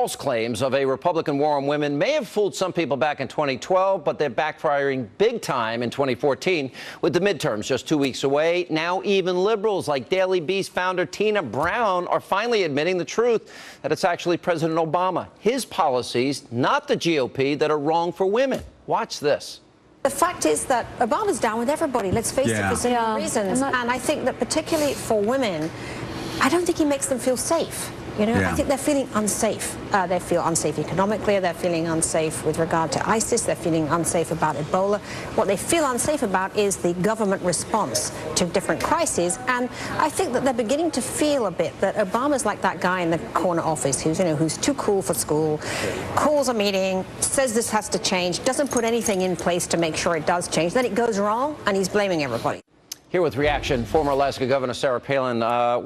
False claims of a Republican war on women may have fooled some people back in 2012, but they're backfiring big time in 2014 with the midterms just 2 weeks away. Now even liberals like Daily Beast founder Tina Brown are finally admitting the truth that it's actually President Obama, his policies, not the GOP, that are wrong for women. Watch this. The fact is that Obama's down with everybody, let's face it, for similar reasons. And I think that particularly for women, I don't think he makes them feel safe. You know, I think they're feeling unsafe. They feel unsafe economically. They're feeling unsafe with regard to ISIS. They're feeling unsafe about Ebola. What they feel unsafe about is the government response to different crises. And I think that they're beginning to feel a bit that Obama's like that guy in the corner office who's, who's too cool for school, calls a meeting, says this has to change, doesn't put anything in place to make sure it does change. Then it goes wrong, and he's blaming everybody. Here with reaction, former Alaska Governor Sarah Palin.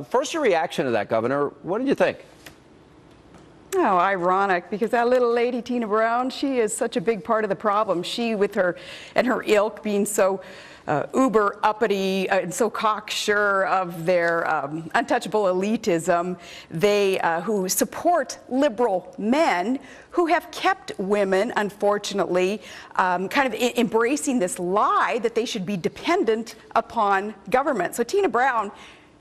First, your reaction to that, Governor. What did you think? Oh, ironic, because that little lady, Tina Brown, she is such a big part of the problem. She, with her and her ilk, being so uber uppity and so cocksure of their untouchable elitism, they who support liberal men who have kept women, unfortunately, kind of embracing this lie that they should be dependent upon government. So Tina Brown,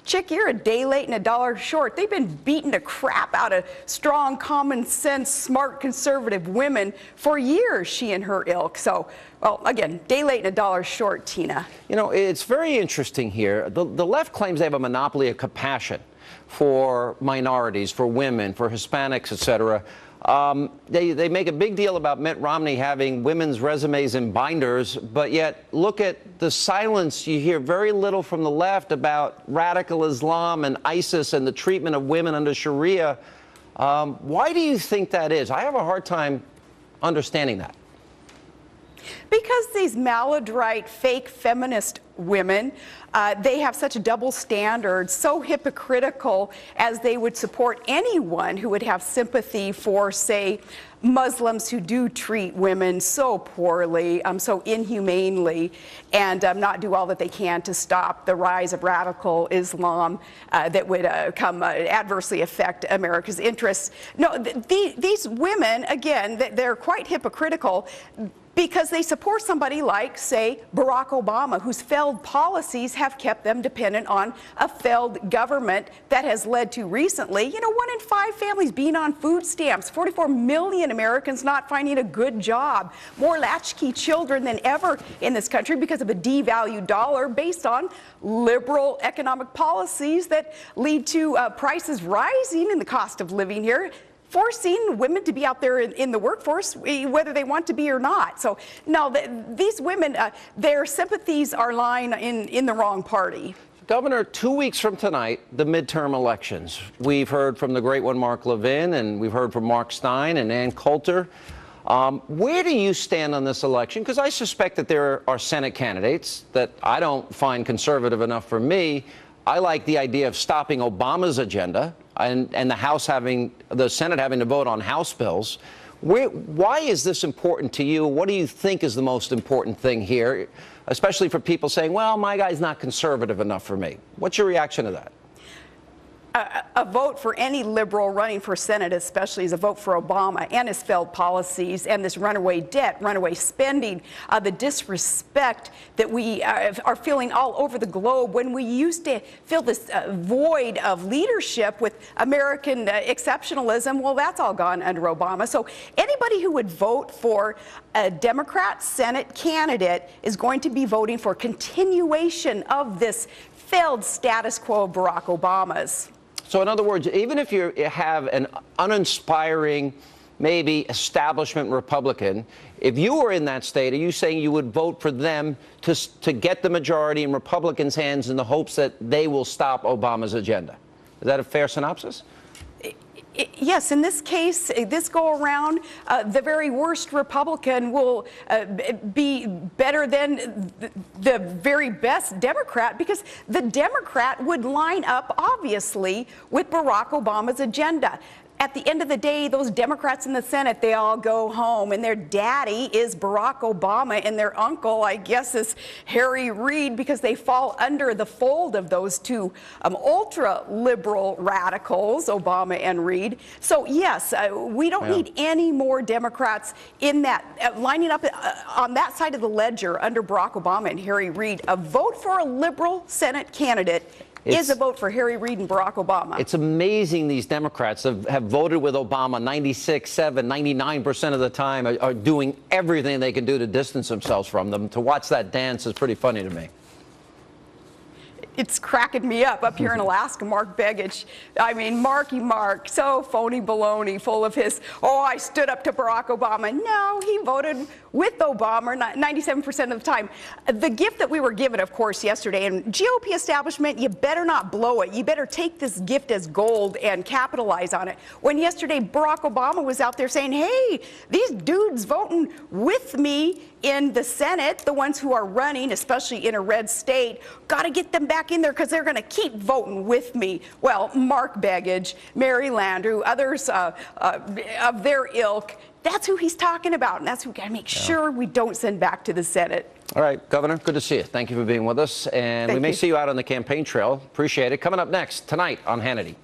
chick, you're a day late and a dollar short. They've been beating the crap out of strong, common sense, smart, conservative women for years, she and her ilk. So, well, again, day late and a dollar short, Tina. You know, it's very interesting here. The left claims they have a monopoly of compassion for minorities, for women, for Hispanics, et cetera. They make a big deal about Mitt Romney having women's resumes in binders, but yet look at the silence. You hear very little from the left about radical Islam and ISIS and the treatment of women under Sharia. Why do you think that is? I have a hard time understanding that. Because these maladroit, fake feminist women, they have such a double standard, so hypocritical, as they would support anyone who would have sympathy for, say, Muslims who do treat women so poorly, so inhumanely, and not do all that they can to stop the rise of radical Islam that would adversely affect America's interests. No, these women, again, they're quite hypocritical, because they support somebody like, say, Barack Obama, whose failed policies have kept them dependent on a failed government that has led to recently, 1 in 5 families being on food stamps, 44 million Americans not finding a good job, more latchkey children than ever in this country because of a devalued dollar based on liberal economic policies that lead to prices rising in the cost of living here, forcing women to be out there in the workforce, whether they want to be or not. So, no, these women, their sympathies are lying in the wrong party. Governor, 2 weeks from tonight, the midterm elections. We've heard from the great one, Mark Levin, and we've heard from Mark Stein and Ann Coulter. Where do you stand on this election? Because I suspect that there are Senate candidates that I don't find conservative enough for me. I like the idea of stopping Obama's agenda and the Senate having to vote on House bills. Why is this important to you? What do you think is the most important thing here, especially for people saying, well, my guy's not conservative enough for me? What's your reaction to that? A vote for any liberal running for Senate, especially, is a vote for Obama and his failed policies and this runaway debt, runaway spending, the disrespect that we are feeling all over the globe when we used to feel this void of leadership with American exceptionalism. Well, that's all gone under Obama. So anybody who would vote for a Democrat Senate candidate is going to be voting for continuation of this failed status quo of Barack Obama's. So in other words, even if you have an uninspiring, maybe establishment Republican, if you were in that state, are you saying you would vote for them to get the majority in Republicans' hands in the hopes that they will stop Obama's agenda? Is that a fair synopsis? Yes, in this case, this go around, the very worst Republican will be better than the very best Democrat, because the Democrat would line up, obviously, with Barack Obama's agenda. at the end of the day, those Democrats in the Senate, they all go home, and their daddy is Barack Obama, and their uncle, I guess, is Harry Reid, because they fall under the fold of those two ultra-liberal radicals, Obama and Reid. So, yes, we don't need any more Democrats in that, lining up on that side of the ledger under Barack Obama and Harry Reid. A vote for a liberal Senate candidate is a vote for Harry Reid and Barack Obama. It's amazing these Democrats have voted with Obama 96, 7, 99% of the time, are doing everything they can do to distance themselves from them. To watch that dance is pretty funny to me. It's cracking me up here in Alaska, Mark Begich. I mean, Mark, so phony baloney, full of his, oh, I stood up to Barack Obama. No, he voted with Obama 97% of the time. The gift that we were given, of course, yesterday, and GOP establishment, you better not blow it. You better take this gift as gold and capitalize on it. When yesterday Barack Obama was out there saying, hey, these dudes voting with me in the Senate, the ones who are running, especially in a red state, got to get them back in there because they're going to keep voting with me. Well, Mark Begich, Mary Landrieu, others of their ilk, that's who he's talking about, and that's who we got to make sure we don't send back to the Senate. All right, Governor, good to see you. Thank you for being with us, and we may see you out on the campaign trail. Appreciate it. Coming up next tonight on Hannity.